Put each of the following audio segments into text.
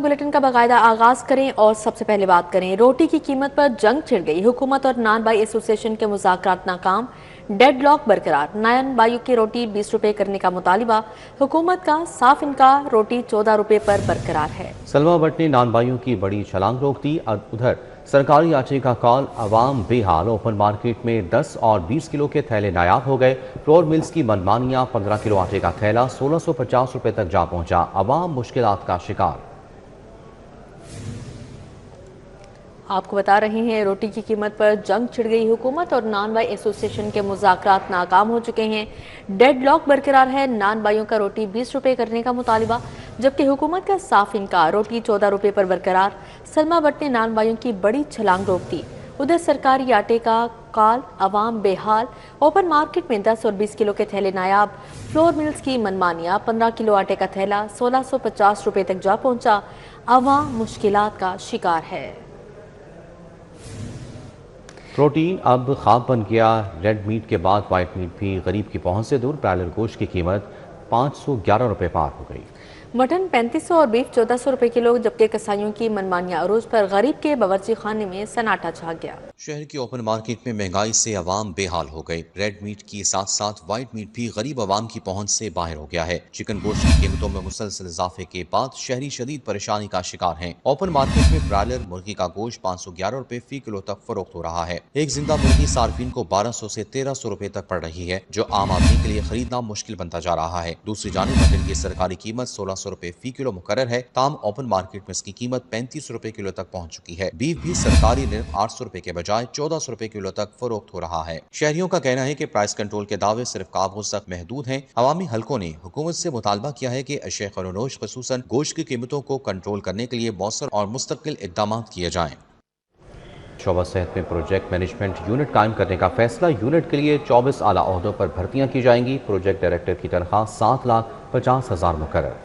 Bulletin का बाकायदा आगाज करें और सबसे पहले बात करें। रोटी की कीमत पर जंग छिड़ गई। हुकूमत और नान बाई एसोसिएशन के मुज़ाकरात नाकाम, डेडलॉक बरकरार। नान बाइयों की रोटी 20 रुपए करने का मुतालिबा, हुकूमत का साफ इनकार। रोटी 14 रुपए पर बरकरार है। सलमा भट्ट ने नान बाइयों की बड़ी छलांग रोक दी। उधर सरकारी आटे का कॉल, अवाम बेहाल। ओपन मार्केट में 10 और 20 किलो के थैले नायाब हो गए। फ्लोर मिल्स की मनमानियां, 15 किलो आटे का थैला 1650 रुपए तक जा पहुंचा। अवाम मुश्किलात का शिकार। आपको बता रहे हैं, रोटी की कीमत पर जंग छिड़ गई। हुकूमत और नान बाई एसोसिएशन के मुज़ाकरात नाकाम हो चुके हैं। डेडलॉक बरकरार है। नान बाइयों का रोटी 20 रुपए करने का मुतालिबा, जबकि हुकूमत का साफ इनकार। रोटी 14 रुपए पर बरकरार। सलमा भट्ट ने नान बाइयों की बड़ी छलांग रोक दी। उधर सरकारी आटे का काल, अवाम बेहाल। ओपन मार्केट में 10 और 20 किलो के थैले नायाब। फ्लोर मिल्स की मनमानियां, 15 किलो आटे का थैला 1650 रुपए तक जा पहुंचा। अवाम मुश्किलात का शिकार है। प्रोटीन अब ख्वाब बन गया। रेड मीट के बाद वाइट मीट भी गरीब की पहुंच से दूर। ब्रायलर गोश्त की कीमत 511 रुपए पार हो गई। मटन 3500 और बीफ 1400 रुपए किलो, जबकि कसाईयों की मनमानियां अरूज पर। गरीब के बावर्ची खाने में सन्नाटा छा गया। शहर के ओपन मार्केट में महंगाई से अवाम बेहाल हो गए। रेड मीट के साथ साथ वाइट मीट भी गरीब अवाम की पहुंच से बाहर हो गया है। चिकन गोश्त की कीमतों में मुसलसल इजाफे के बाद शहरी शदीद परेशानी का शिकार हैं। ओपन मार्केट में ब्रायलर मुर्गी का गोश्त 511 रुपए फी किलो तक फरोख्त हो रहा है। एक जिंदा मुर्गी सार्फिन को 1200 से 1300 रुपए तक पड़ रही है, जो आम आदमी के लिए खरीदना मुश्किल बनता जा रहा है। दूसरी जानिब मटन की सरकारी कीमत 1600 रुपए फी किलो मुकर्रर है, ताम ओपन मार्केट में इसकी कीमत 35 रुपए किलो तक पहुंच चुकी है। बीफ भी सरकारी निर्फ 800 रुपए के बजाय 1400 रुपए किलो तक फरोख्त हो रहा है। शहरियों का कहना है कि प्राइस कंट्रोल के दावे सिर्फ काबूज तक महदूद हैं। अवामी हलकों ने हुकूमत से मुतालबा किया है कि अशिया ख़ुरूनोश खुसूसन गोश्त की कीमतों को कंट्रोल करने के लिए मौसर और मुस्तकिल इक़दाम किए जाएं। शोबा सेहत में प्रोजेक्ट मैनेजमेंट यूनिट कायम करने का फैसला। यूनिट के लिए 24 आला ओहदों पर भर्तियां की जाएंगी। प्रोजेक्ट डायरेक्टर की तनख्वाह 7,50,000 मुकर्रर।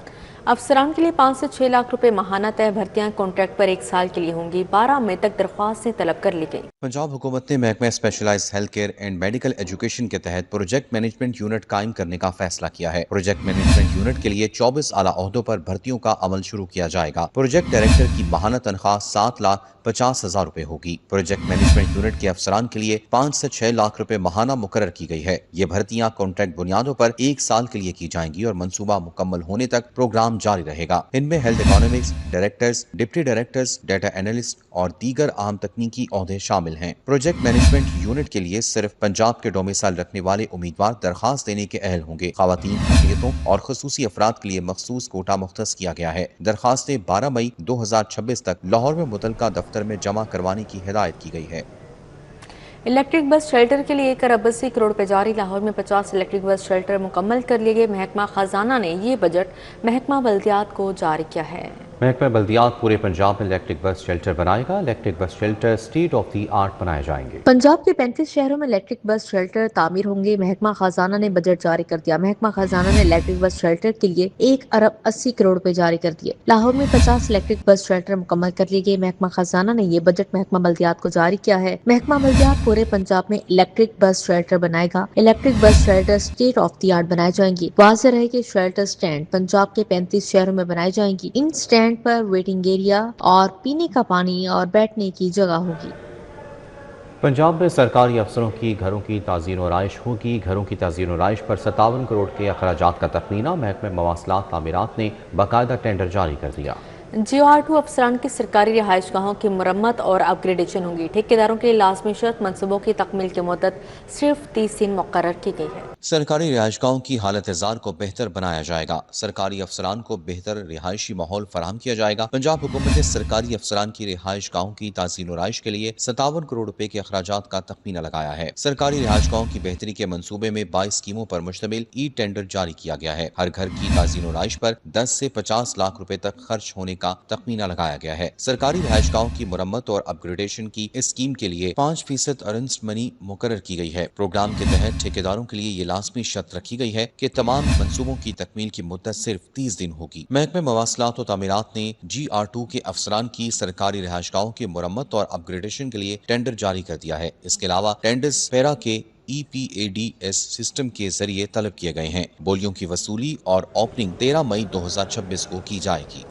अफसरान के लिए 5 से 6 लाख रुपए माहाना तय। भर्तियां कॉन्ट्रैक्ट पर 1 साल के लिए होंगी। 12 मई तक दरख्वास्तें तलब कर ली गई। पंजाब हुकूमत ने महकमा specialised health care and medical education के तहत प्रोजेक्ट मैनेजमेंट यूनिट कायम करने का फैसला किया है। प्रोजेक्ट मैनेजमेंट यूनिट के लिए 24 आला ओहदों पर भर्तियों का अमल शुरू किया जाएगा। प्रोजेक्ट डायरेक्टर की माहाना तनख्वाह 7,50,000 रुपए होगी। प्रोजेक्ट मैनेजमेंट यूनिट के अफसरान के लिए 5 से 6 लाख रुपए माहाना मुकर्रर की गई है। ये भर्तियां कॉन्ट्रैक्ट बुनियादों पर 1 साल के लिए की जाएंगी और मंसूबा मुकम्मल होने तक प्रोग्राम जारी रहेगा। इनमें health economics directors, deputy directors, data analyst और दीगर अहम तकनीकी ओहदे शामिल हैं। प्रोजेक्ट मैनेजमेंट यूनिट के लिए सिर्फ पंजाब के डोमिसाइल रखने वाले उम्मीदवार दरखास्त देने के अहल होंगे। खवातीन, अक़लियतों और खुसूसी अफराद के लिए मखसूस कोटा मुख्तस किया गया है। दरखास्तें 12 मई 2026 तक लाहौर में मुतलका दफ्तर में जमा करवाने की हिदायत की गई है। इलेक्ट्रिक बस शेल्टर के लिए 1 अरब 80 करोड़ रुपए जारी। लाहौर में 50 इलेक्ट्रिक बस शेल्टर मुकम्मल कर लिए गए। महकमा खजाना ने ये बजट महकमा बल्दियात को जारी किया है। महकमा बल्दियात पूरे पंजाब में इलेक्ट्रिक बस शेल्टर बनाएगा। Electric bus shelter state of the art बनाए जाएंगे। पंजाब के 35 शहरों में इलेक्ट्रिक बस शेल्टर तामीर होंगे। महकमा खजाना ने बजट जारी कर दिया। महकमा खजाना ने इलेक्ट्रिक बस शेल्टर के लिए 1 अरब 80 करोड़ रुपए जारी कर दिए। लाहौर में 50 इलेक्ट्रिक बस शेल्टर मुकम्मल कर लिए गए। महकमा खजाना ने ये बजट महकमा बल्दियात को जारी किया है। महकमा बल्दियात पूरे पंजाब में इलेक्ट्रिक बस शेल्टर बनाएगा। Electric bus shelter state of the art बनाए जाएंगे। वाज़ेह रहे कि शेल्टर स्टैंड पंजाब के 35 शहरों में बनाई जाएंगी। इन स्टैंड पर वेटिंग एरिया और पीने का पानी और बैठने की जगह होगी। पंजाब में सरकारी अफसरों की घरों की ताज़ीन और आइश होगी। घरों की ताज़ीन और आइश पर 57 करोड़ के अखराजात का तखमीना। महकमा मवासलात तामीरात ने बाकायदा टेंडर जारी कर दिया। GR2 अफसरान की सरकारी रिहाइश गाहों की मुरम्मत और अपग्रेडेशन होंगी। ठेकेदारों के लिए लाजमी शर्त मनसूबों की तकमील की मुद्दत सिर्फ 30 दिन मुकर्रर की गई है। सरकारी रिहाइशगाहों की हालत एजार को बेहतर बनाया जाएगा। सरकारी अफसरान को बेहतर रिहायशी माहौल फराहम किया जाएगा। पंजाब हुकूमत ने सरकारी अफसरान की रिहाइशगाहों की ताज़ीन और आइश के लिए 57 करोड़ रुपए के अखराजात का तखमीना लगाया है। सरकारी रिहाइशगाहों की बेहतरी के मंसूबे में 22 स्कीमों पर मुश्तमिल ई टेंडर जारी किया गया है। हर घर की ताज़ीन और आइश पर 10 से 50 लाख रुपए तक खर्च होने का तखमीना लगाया गया है। सरकारी रिहाइशगाहों की मुरम्मत और अपग्रेडेशन की इस स्कीम के लिए 5% अर्न्स्ड मनी मुकर्रर की गई है। प्रोग्राम के तहत ठेकेदारों के लिए ये लाजमी शर्त रखी गई है कि तमाम मंसूबों की तकमील की मुद्दत सिर्फ 30 दिन होगी। महकमे मवासलात और तामीरात ने GR2 के अफसरान की सरकारी रिहाइशगाहों की मुरम्मत और अपग्रेडेशन के लिए टेंडर जारी कर दिया है। इसके अलावा टेंडर्स पैरा के EPADS सिस्टम के जरिए तलब किए गए हैं। बोलियों की वसूली और ओपनिंग 13 मई 2026 को की जाएगी।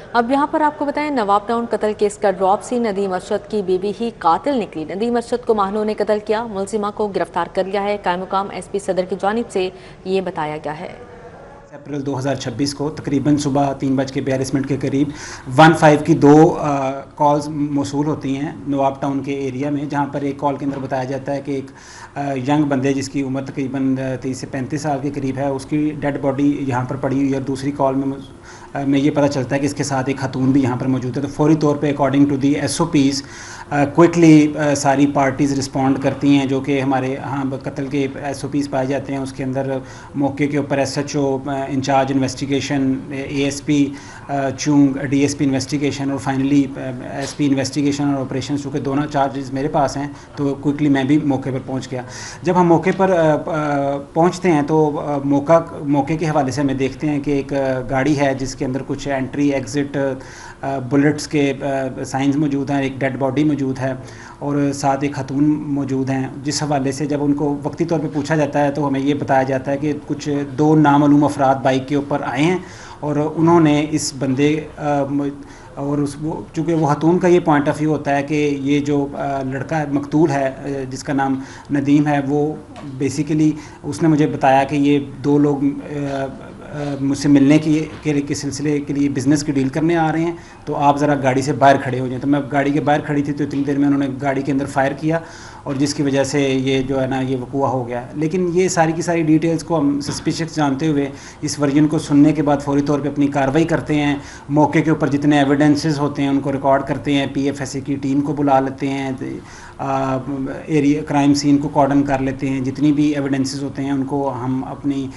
اب यहाँ पर आपको बताएं, नवाब टाउन कत्ल केस का ड्रॉप सी नदीम अरशद की बीवी ही कातिल निकली। नदीम अरशद को महानों ने कत्ल किया, मुलजिमा को गिरफ्तार कर लिया है। कायम मुकाम एसपी सदर की जानिब से ये बताया गया है। अप्रैल 2026 को तकरीबन सुबह 3:42 के करीब 15 की 2 कॉल्स मौसूल होती हैं नवाब टाउन के एरिया में, जहां पर एक कॉल के अंदर बताया जाता है कि एक यंग बंदे जिसकी उम्र तकरीबन 30 से 35 साल के करीब है, उसकी डेड बॉडी यहां पर पड़ी हुई है। और दूसरी कॉल में ये पता चलता है कि इसके साथ एक खातून भी यहाँ पर मौजूद है। तो फौरी तौर पे according to the SOPs quickly सारी पार्टीज़ रिस्पॉन्ड करती हैं, जो कि हमारे यहाँ कत्ल के SOPs पाए जाते हैं। उसके अंदर मौके के ऊपर SHO इंचार्ज इन्वेस्टिगेशन, ASP चूंग, DSP इन्वेस्टिगेशन और फाइनली SP इन्वेस्टिगेशन और ऑपरेशन, चूँकि दोनों चार्जेस मेरे पास हैं तो क्विकली मैं भी मौके पर पहुँच गया। जब हम मौके पर पहुँचते हैं तो मौके के हवाले से हमें देखते हैं कि एक गाड़ी है जिसके अंदर कुछ एंट्री एग्ज़िट बुलेट्स के साइंस मौजूद हैं, एक डेड बॉडी मौजूद है और साथ एक खातून मौजूद हैं। जिस हवाले से जब उनको वक्ती तौर पे पूछा जाता है तो हमें ये बताया जाता है कि कुछ 2 नामालूम अफराद बाइक के ऊपर आए हैं और उन्होंने इस बंदे और चूँकि वो खातून का ये पॉइंट ऑफ व्यू होता है कि ये जो लड़का मकतूल है जिसका नाम नदीम है, वो बेसिकली उसने मुझे बताया कि ये 2 लोग मुझसे मिलने के सिलसिले के लिए बिज़नेस की डील करने आ रहे हैं, तो आप ज़रा गाड़ी से बाहर खड़े हो जाएं। तो मैं गाड़ी के बाहर खड़ी थी तो इतनी देर में उन्होंने गाड़ी के अंदर फायर किया और जिसकी वजह से ये जो है ना ये वक़ूआ हो गया। लेकिन ये सारी की सारी डिटेल्स को हम सस्पिशियस जानते हुए इस वर्जन को सुनने के बाद फौरी तौर पे अपनी कार्रवाई करते हैं। मौके के ऊपर जितने एविडेंसेस होते हैं उनको रिकॉर्ड करते हैं, PFSA की टीम को बुला लेते हैं, एरिया क्राइम सीन को कॉर्डन कर लेते हैं। जितनी भी एविडेंसेस होते हैं उनको हम अपनी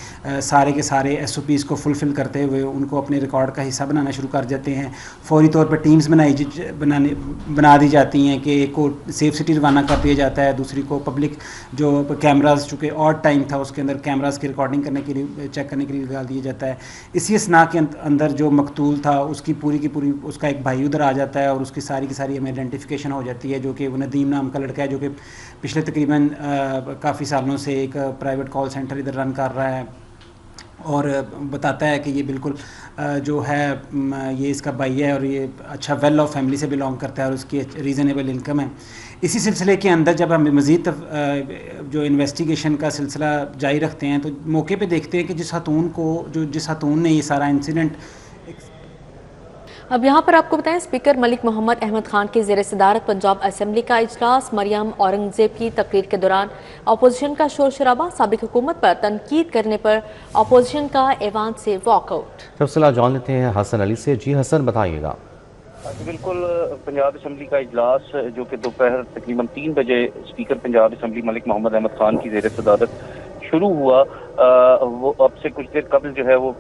सारे के सारे SOPs को फुलफ़िल करते हुए उनको अपने रिकॉर्ड का हिस्सा बनाना शुरू कर देते हैं। फौरी तौर पर टीम्स बना दी जाती हैं कि एक को सेफ सिटी रवाना कर दिया जाता है, दूसरी को पब्लिक जो कैमरास, चूँकि और टाइम था उसके अंदर कैमरास की रिकॉर्डिंग करने के लिए, चेक करने के लिए डाल दिया जाता है। इसी असना के अंदर जो मकतूल था उसकी पूरी की पूरी उसका एक भाई उधर आ जाता है और उसकी सारी की सारी हमें आइडेंटिफिकेशन हो जाती है, जो कि वो नदीम नाम का लड़का है जो कि पिछले तकरीबन काफ़ी सालों से एक प्राइवेट कॉल सेंटर इधर रन कर रहा है और बताता है कि ये बिल्कुल जो है ये इसका भाई है और ये अच्छा वेल ऑफ फैमिली से बिलोंग करता है और उसकी रीज़नेबल इनकम है। इसी सिलसिले के अंदर जब हम मज़ीद जो इन्वेस्टिगेशन का सिलसिला जारी रखते हैं तो मौके पे देखते हैं कि जिस खातून ने ये सारा इंसिडेंट। अब यहाँ पर आपको बताएं, स्पीकर मलिक मोहम्मद अहमद खान की ज़ेर सदारत पंजाब असेंबली का इजलास। मरियम औरंगजेब की तकरीर के दौरान अपोजिशन का शोर शराबा, साबिक हुकूमत पर तनकीद करने पर अपोजिशन का ऐवान से वॉकआउट। तफसीलात जान लेते हैं हसन अली से। जी हसन, बताइएगा। बिल्कुल, पंजाब असेंबली का इजलास जो कि दोपहर तकरीबन 3 बजे स्पीकर पंजाब असेंबली मलिक मोहम्मद अहमद खान की ज़ेर सदारत शुरू हुआ। वो अब से कुछ देर कबल जो है वो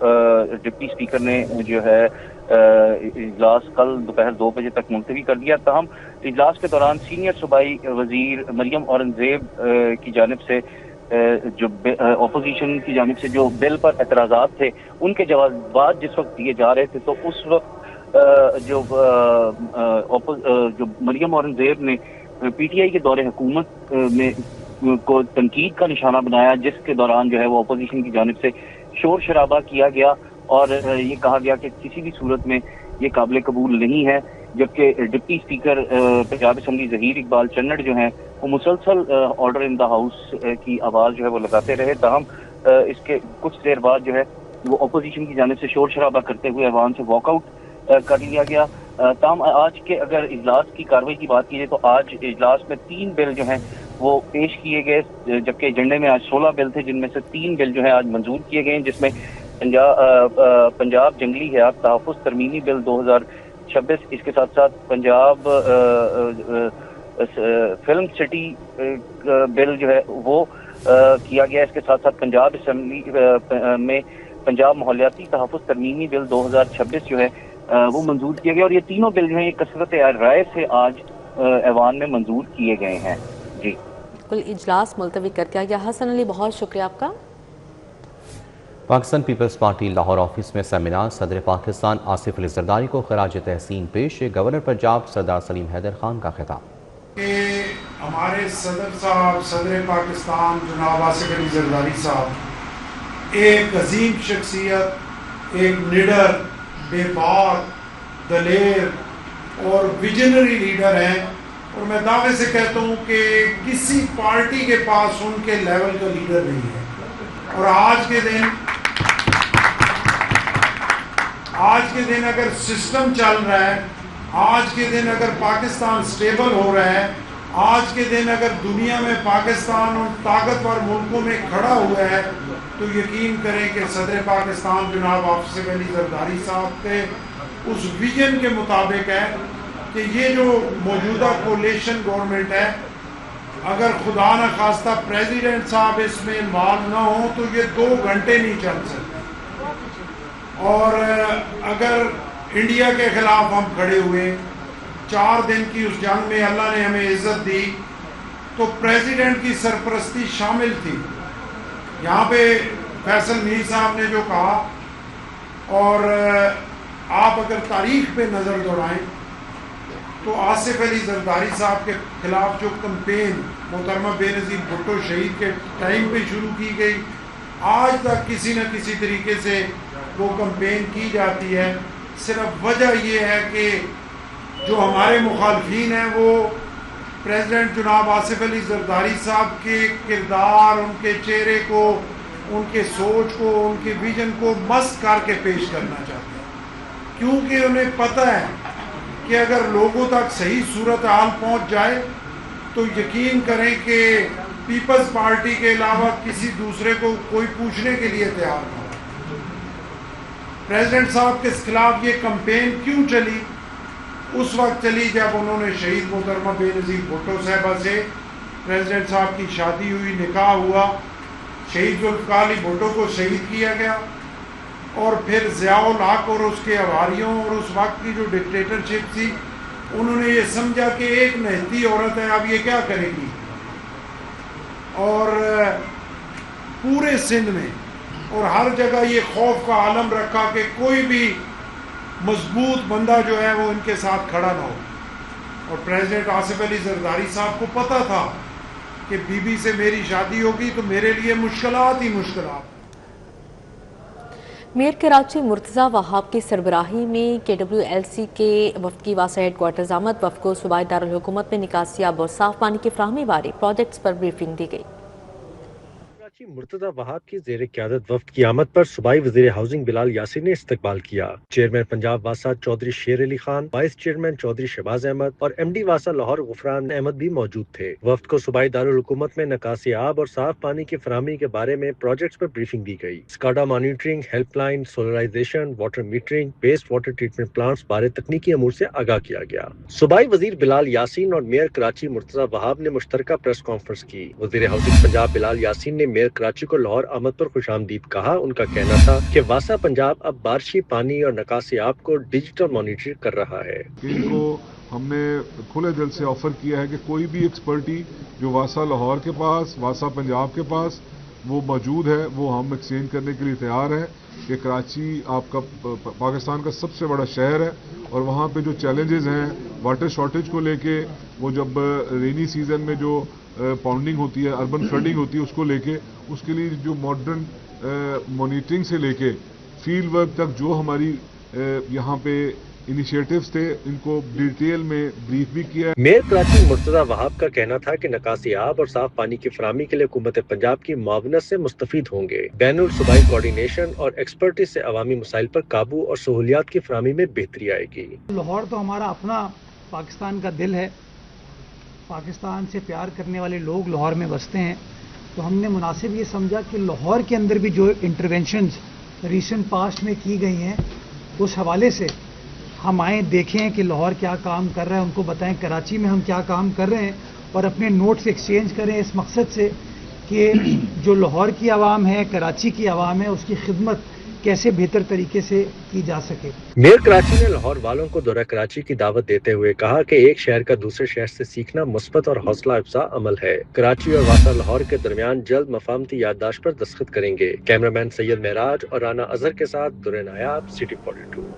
डिप्टी स्पीकर ने जो है इजलास कल दोपहर 2 बजे तक मुलतवी कर दिया। तहम इजलास के दौरान सीनियर सूबाई वजीर मरियम औरंगजेब की जानिब से जो अपोजिशन की जानिब से जो बिल पर एतराज़ात थे उनके जवाब जिस वक्त दिए जा रहे थे तो उस वक्त जो मरियम औरंगजेब ने PTI के दौरे हुकूमत में को तनकीद का निशाना बनाया, जिसके दौरान जो है वो अपोजिशन की जानिब से शोर शराबा किया गया और ये कहा गया कि किसी भी सूरत में ये काबिल कबूल नहीं है। जबकि deputy speaker Punjab assembly Zaheer Iqbal Channar जो हैं वो मुसलसल ऑर्डर इन द हाउस की आवाज़ जो है वो लगाते रहे। तहम इसके कुछ देर बाद जो है वो अपोजिशन की जानिब से शोर शराबा करते हुए ऐवान से वॉकआउट कर लिया गया। तमाम आज के अगर इजलास की कार्रवाई की बात की जाए तो आज इजलास में 3 बिल जो हैं वो पेश किए गए, जबकि एजेंडे में आज 16 बिल थे, जिनमें से 3 बिल जो है आज मंजूर किए गए, जिसमें पंजाब जंगली हयात तहफ़्फ़ुज़ तरमीमी बिल 2026, इसके साथ साथ पंजाब फिल्म सिटी बिल जो है वो किया गया। इसके साथ साथ पंजाब असेंबली में पंजाब माहौलियाती तहफ़्फ़ुज़ तरमीमी बिल 2026 जो है वो मंजूर किया गया और ये तीनों बिल जो हैं कसरत राय से आज ऐवान में मंजूर किए गए हैं। जी कुल इजलास मुलतवी कर दिया गया। हसन अली, बहुत शुक्रिया आपका। Pakistan Peoples Party Lahore office में सेमिनार। सदर पाकिस्तान आसिफ अली जरदारी को खराज तहसीन पेश। गवर्नर पंजाब सरदार सलीम हैदर खान का खिताब। हमारे सदर साहब, सदर पाकिस्तान जनाब आसिफ अली जरदारी साहब एक अजीम शख्सियत, एक निडर, बेबाक, دلیر اور ویژنری لیڈر ہیں، اور میں دعوے سے کہتا ہوں کہ کسی پارٹی کے پاس ان کے لیول کا لیڈر نہیں ہے۔ اور آج کے دن اگر سسٹم چل رہا ہے، آج کے دن اگر پاکستان سٹیبل ہو رہا ہے، آج کے دن اگر دنیا میں پاکستان اور طاقتور ملکوں میں کھڑا ہوا ہے، تو یقین کریں کہ صدر پاکستان جناب آصف علی زرداری صاحب کے اس ویژن کے مطابق ہے کہ یہ جو موجودہ کولیشن گورنمنٹ ہے، اگر خدا نہ خواستہ پریزیڈنٹ صاحب اس میں انوالو نہ ہوں تو یہ 2 گھنٹے نہیں چل سکتے۔ اور اگر انڈیا کے خلاف ہم کھڑے ہوئے 4 دن کی اس جنگ میں، اللہ نے ہمیں عزت دی، تو پریزیڈنٹ کی سرپرستی شامل تھی۔ یہاں پہ فیصل میر صاحب نے جو کہا، اور آپ اگر تاریخ پہ نظر دوڑائیں تو آصف علی زرداری صاحب کے خلاف جو کمپین محترمہ بے نظیر بھٹو شہید کے ٹائم پہ شروع کی گئی، آج تک کسی نہ کسی طریقے سے وہ کمپین کی جاتی ہے۔ صرف وجہ یہ ہے کہ جو ہمارے مخالفین ہیں وہ پریزیڈنٹ جناب آصف علی زرداری صاحب کے کردار، ان کے چہرے کو، ان کے سوچ کو، ان کے ویژن کو مست کر کے پیش کرنا چاہتے ہیں، کیونکہ انہیں پتہ ہے کہ اگر لوگوں تک صحیح صورتحال پہنچ جائے تو یقین کریں کہ پیپلز پارٹی کے علاوہ کسی دوسرے کو کوئی پوچھنے کے لیے تیار نہ ہو۔ پریزیڈنٹ صاحب کے خلاف یہ کمپین کیوں چلی؟ اس وقت چلی جب انہوں نے شہید محترمہ بے نظیر بھٹو صاحبہ سے پریزیڈنٹ صاحب کی شادی ہوئی، نکاح ہوا، شہید ذوالفقار علی بھٹو کو شہید کیا گیا، اور پھر ضیاء الحق اور اس کے حواریوں اور اس وقت کی جو ڈکٹیٹرشپ تھی، انہوں نے یہ سمجھا کہ ایک نہتی عورت ہے، اب یہ کیا کرے گی، اور پورے سندھ میں اور ہر جگہ یہ خوف کا عالم رکھا کہ کوئی بھی مضبوط بندہ جو ہے وہ ان کے ساتھ کھڑا نہ ہو۔ اور پریزیڈنٹ آصف علی زرداری صاحب کو پتہ تھا کہ بی بی سے میری شادی ہوگی تو میرے لیے مشکلات ہی مشکلات۔ میئر کراچی مرتضی وہاب کی سربراہی میں KWLC کے وفد کی واسطہ ہیڈ کوارٹرز آمد۔ وفد کو صوبائی دارالحکومت میں نکاسی آب اور صاف پانی کی فراہمی بارے پروجیکٹس پر بریفنگ دی گئی۔ مرتضی وہاب کی زیر قیادت وفد کی آمد پر صوبائی وزیر ہاؤسنگ بلال یاسین نے استقبال کیا۔ چیئرمین پنجاب واسا چودھری شیر علی خان، وائس چیئرمین چودھری شہباز احمد اور MD واسا لاہور غفران احمد بھی موجود تھے۔ وفد کو صوبائی دارالحکومت میں نکاسی آب اور صاف پانی کی فراہمی کے بارے میں پروجیکٹس پر بریفنگ دی گئی۔ SCADA monitoring, helpline, solarisation, water metering, waste water treatment plants بارے تکنیکی امور سے آگاہ کیا گیا۔ صوبائی وزیر بلال یاسین اور میئر کراچی مرتضی وہاب نے مشترکہ پریس کانفرنس کی۔ وزیر ہاؤسنگ پنجاب بلال یاسین نے میئر کراچی کو لاہور آمد پر خوش آمدید کہا۔ ان کا کہنا تھا کہ واسا پنجاب اب بارشی پانی اور نکاسی آب کو ڈیجیٹل مانیٹر کر رہا ہے۔ ان کو ہم نے کھلے دل سے آفر کیا ہے کہ کوئی بھی ایکسپرٹی جو واسا لاہور کے پاس، واسا پنجاب کے پاس وہ موجود ہے، وہ ہم ایکسچینج کرنے کے لیے تیار ہیں کہ کراچی آپ کا پاکستان کا سب سے بڑا شہر ہے، اور وہاں پہ جو چیلنجز ہیں واٹر شارٹیج کو لے کے، وہ جب رینی سیزن میں جو پاؤنڈنگ ہوتی ہے، اربن فلڈنگ ہوتی ہے، اس کو لے کے، اس کے لیے جو ماڈرن مانیٹرنگ سے لے کے فیلڈ ورک تک جو ہماری یہاں پہ انیشیٹوز تھے، ان کو ڈیٹیل میں بریف بھی کیا ہے۔ میئر کراچی مرتضی وہاب کا کہنا تھا کہ نکاسی آب اور صاف پانی کی فراہمی کے لیے حکومت پنجاب کی معاونت سے مستفید ہوں گے۔ بین الصوبائی کوارڈینیشن اور ایکسپرٹیز سے عوامی مسائل پر قابو اور سہولیات کی فراہمی میں بہتری آئے گی۔ لاہور تو ہمارا اپنا پاکستان کا دل ہے، پاکستان سے پیار کرنے والے لوگ لاہور میں بستے ہیں، تو ہم نے مناسب یہ سمجھا کہ لاہور کے اندر بھی جو انٹرونشنز ریسنٹ پاسٹ میں کی گئی ہیں اس حوالے سے ہم آئیں، دیکھیں کہ لاہور کیا کام کر رہا ہے، ان کو بتائیں کراچی میں ہم کیا کام کر رہے ہیں، اور اپنے نوٹس ایکسچینج کریں اس مقصد سے کہ جو لاہور کی عوام ہے، کراچی کی عوام ہے، اس کی خدمت کیسے بہتر طریقے سے کی جا سکے۔ میئر کراچی نے لاہور والوں کو دورہ کراچی کی دعوت دیتے ہوئے کہا کہ ایک شہر کا دوسرے شہر سے سیکھنا مثبت اور حوصلہ افزا عمل ہے۔ کراچی اور واسا لاہور کے درمیان جلد مفاہمتی یادداشت پر دستخط کریں گے۔ کیمرامین سید معراج اور رانا اظہر کے ساتھ درے نایاب، سٹی 42۔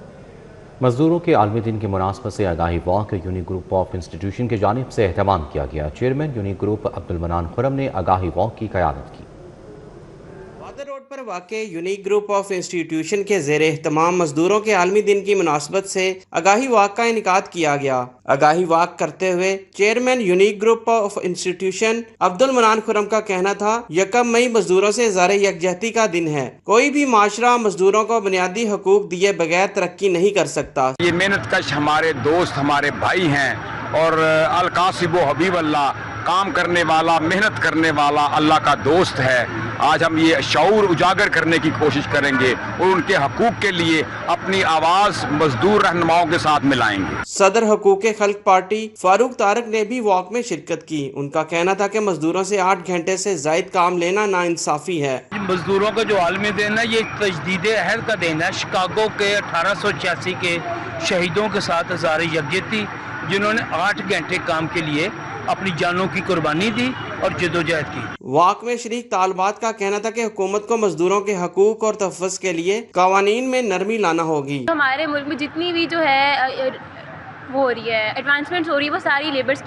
مزدوروں کے عالمی دن کی مناسبت سے آگاہی walk uni group of institution کی جانب سے اہتمام کیا گیا۔ چیئرمین یونی گروپ عبد المنان خرم نے آگاہی واک کی قیادت کی۔ وادر روڈ پر واقع یونیک گروپ آف انسٹیٹیوشن کے زیر اہتمام مزدوروں کے عالمی دن کی مناسبت سے آگاہی واک کا انعقاد کیا گیا۔ آگاہی واک کرتے ہوئے chairman Unique group of institution عبد المنان خرم کا کہنا تھا، 1 مئی مزدوروں سے اظہار یکجہتی کا دن ہے۔ کوئی بھی معاشرہ مزدوروں کو بنیادی حقوق دیے بغیر ترقی نہیں کر سکتا۔ یہ محنت کش ہمارے دوست، ہمارے بھائی ہیں، اور القاسب و حبیب اللہ، کام کرنے والا، محنت کرنے والا اللہ کا دوست ہے۔ آج ہم یہ شعور اجاگر کرنے کی کوشش کریں گے اور ان کے حقوق کے لیے اپنی آواز مزدور رہنماؤں کے ساتھ ملائیں گے۔ صدر حقوق خلق پارٹی فاروق طارق نے بھی واک میں شرکت کی۔ ان کا کہنا تھا کہ مزدوروں سے 8 گھنٹے سے زائد کام لینا ناانصافی ہے۔ مزدوروں کا جو عالمی دن ہے، یہ تجدید عہد کا دن ہے۔ شکاگو کے 1886 کے شہیدوں کے ساتھ اظہار یکجہتی، جنہوں نے 8 گھنٹے کام کے لیے اپنی جانوں کی قربانی دی اور جدوجہد کی۔ واک میں شریک طالبات کا کہنا تھا کہ حکومت کو مزدوروں کے حقوق اور تحفظ کے لیے قوانین میں نرمی لانا ہوگی۔ ہمارے ملک میں جتنی بھی جو ہے وہ ہو رہی ہے، ایڈوانسمنٹس ہو رہی ہے، وہ ساری لیبرس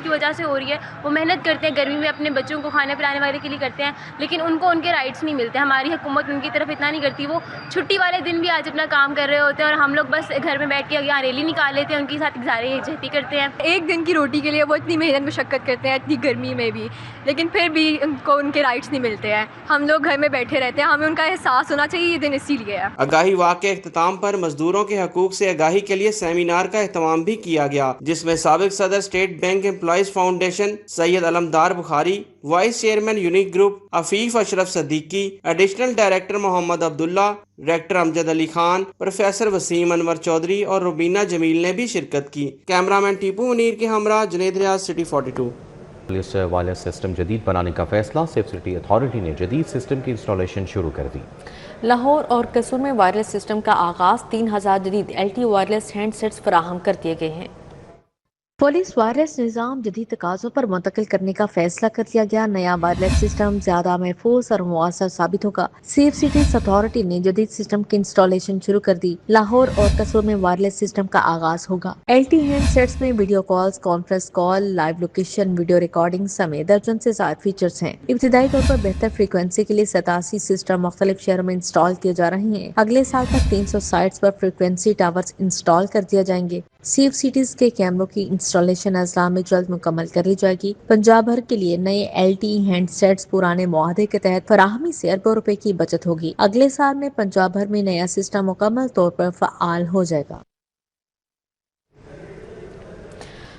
کی وجہ سے ہو رہی ہے۔ وہ محنت کرتے ہیں، گرمی میں اپنے بچوں کو کھانے پلانے والے کے لیے کرتے ہیں، لیکن ان کو ان کے رائٹس نہیں ملتے۔ ہماری حکومت ان کی طرف اتنا نہیں کرتی۔ وہ چھٹی والے دن بھی آج اپنا کام کر رہے ہوتے ہیں، اور ہم لوگ بس گھر میں بیٹھ کے یہاں ریلی نکال لیتے ہیں، ان کے ساتھ اظہار یکجہتی کرتے ہیں۔ 1 دن کی روٹی کے لیے وہ اتنی محنت مشقت کرتے ہیں، اتنی گرمی میں بھی، لیکن پھر بھی ان کو ان کے رائٹس نہیں ملتے ہیں۔ ہم لوگ گھر میں بیٹھے رہتے ہیں، ہمیں ان کا احساس ہونا چاہیے، یہ دن اسی لیے ہے۔ آگاہی واک کے اختتام پر مزدوروں کے حقوق سے آگاہی کے لیے سیمینار کا اہتمام بھی کیا گیا، جس میں سابق صدر State Bank Employees Foundation Syed Alamdar Bukhari, vice chairman Unique Group Afif Ashraf Siddiqui, additional director Muhammad Abdullah, director Amjad Ali Khan, professor Waseem Anwar Chaudhry اور روبینہ جمیل نے بھی شرکت کی۔ کیمرامین ٹیپو منیر کے ہمراہ جنید ریاض، سٹی 42۔ پولیس وائرلیس سسٹم جدید بنانے کا فیصلہ، سیف سٹی اتھارٹی نے جدید سسٹم کی انسٹالیشن شروع کر دی۔ لاہور اور قصور میں وائرلیس سسٹم کا آغاز، 3000 جدید LTE وائرلیس ہینڈ سیٹس فراہم کر دیے گئے ہیں۔ پولیس وائرلیس نظام جدید تقاضوں پر منتقل کرنے کا فیصلہ کر لیا گیا۔ نیا وائرلیس سسٹم زیادہ محفوظ اور مؤثر ثابت ہوگا۔ سیف سٹیز اتھارٹی نے جدید سسٹم کی انسٹالیشن شروع کر دی۔ لاہور اور قصور میں وائرلیس سسٹم کا آغاز ہوگا۔ LTE ہینڈ سیٹس میں ویڈیو کالز، کانفرنس کال، لائیو لوکیشن، ویڈیو ریکارڈنگ سمیت درجن سے زائد فیچرز ہیں۔ ابتدائی طور پر بہتر فریکوینسی کے لیے 87 سسٹم مختلف شہروں میں انسٹال کیے جا رہے ہیں۔ اگلے سال تک 300 سائٹس پر فریکوینسی ٹاورز انسٹال کر دیا جائیں گے۔ سیف سٹیز کے کیمروں کی انسٹالیشن اضلاع میں جلد مکمل کر لی جائے گی۔ پنجاب بھر کے لیے نئے LTE ہینڈ سیٹس پرانے معاہدے کے تحت فراہمی سے اربوں روپے کی بچت ہوگی۔ اگلے سال میں پنجاب بھر میں نیا سسٹم مکمل طور پر فعال ہو جائے گا۔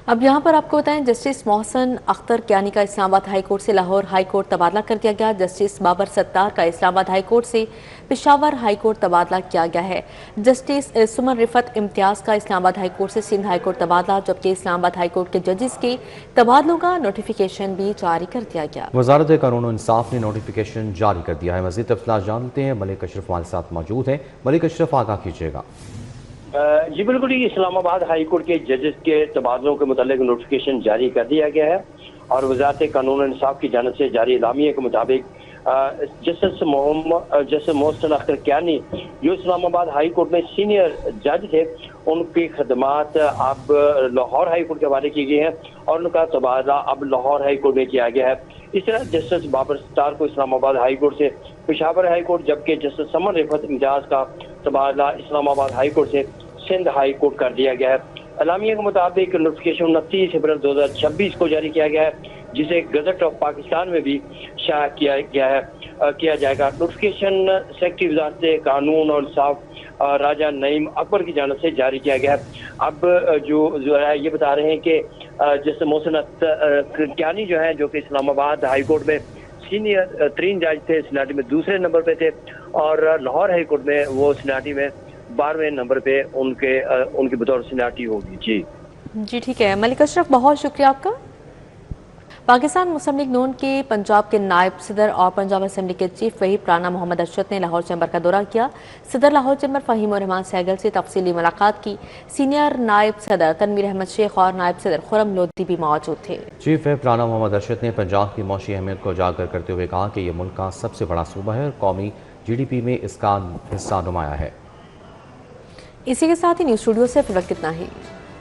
اب یہاں پر آپ کو بتائیں، جسٹس محسن اختر کیانی کا اسلام آباد ہائی کورٹ سے لاہور ہائی کورٹ تبادلہ کر دیا گیا۔ جسٹس بابر ستار کا اسلام آباد ہائی کورٹ سے پشاور ہائی کورٹ تبادلہ کیا گیا ہے۔ جسٹس سمن رفت امتیاز کا اسلام آباد ہائی کورٹ سے سندھ ہائی کورٹ تبادلہ، جبکہ اسلام آباد ہائی کورٹ کے ججز کے تبادلوں کا نوٹیفیکیشن بھی جاری کر دیا گیا۔ وزارت قانون و انصاف نے نوٹیفیکیشن جاری کر دیا ہے۔ مزید تفصیلات جانتے ہیں، ملک اشرف ہمارے ساتھ موجود ہیں۔ ملک اشرف، آگاہ کیجیے گا۔ جی بالکل، یہ اسلام آباد ہائی کورٹ کے ججز کے تبادلوں کے متعلق نوٹیفیکیشن جاری کر دیا گیا ہے، اور وزارت قانون و انصاف کی جانب سے جاری اعلامیے کے مطابق جسٹس محسن اختر کیانی، جو اسلام آباد ہائی کورٹ میں سینئر جج تھے، ان کی خدمات اب لاہور ہائی کورٹ کے حوالے کی گئی ہیں، اور ان کا تبادلہ اب لاہور ہائی کورٹ میں کیا گیا ہے۔ اس طرح جسٹس بابر ستار کو اسلام آباد ہائی کورٹ سے پشاور ہائی کورٹ، جبکہ جسٹس سمن رفت امتیاز کا تبادلہ اسلام آباد ہائی کورٹ سے سندھ ہائی کورٹ کر دیا گیا ہے۔ اعلامیہ کے مطابق نوٹیفیکیشن 29 اپریل 2026 کو جاری کیا گیا ہے، جسے گزٹ آف پاکستان میں بھی شائع کیا جائے گا۔ نوٹیفیکیشن سیکرٹری وزارت قانون اور انصاف راجہ نعیم اکبر کی جانب سے جاری کیا گیا ہے۔ اب جو ہے یہ بتا رہے ہیں کہ جیسے محسن کیانی جو ہے، جو کہ اسلام آباد ہائی کورٹ میں سینئر ترین جج تھے، سینیٹی میں دوسرے نمبر پہ تھے، اور لاہور ہائی کورٹ میں وہ سینیٹی میں 12ویں نمبر پہ ان کی بطور سینیٹی ہوگی۔ جی ٹھیک ہے ملک اشرف، بہت شکریہ آپ کا۔ پاکستان مسلم لیگ نون کے پنجاب کے نائب صدر اور پنجاب اسمبلی کے چیف وہیب رانا محمد ارشد نے لاہور چیمبر کا دورہ کیا۔ صدر لاہور چیمبر فہیم الرحمان سہگل سے تفصیلی ملاقات کی۔ سینئر نائب صدر تنویر احمد شیخ اور نائب صدر خرم لودھی بھی موجود تھے۔ چیف وہیب رانا محمد ارشد نے پنجاب کی معاشی اہمیت کو اجاگر کرتے ہوئے کہا کہ یہ ملک کا سب سے بڑا صوبہ ہے اور قومی GDP میں اس کا حصہ نمایاں ہے۔ اسی کے ساتھ ہی نیوز اسٹوڈیو سے فی الوقت اتنا ہی۔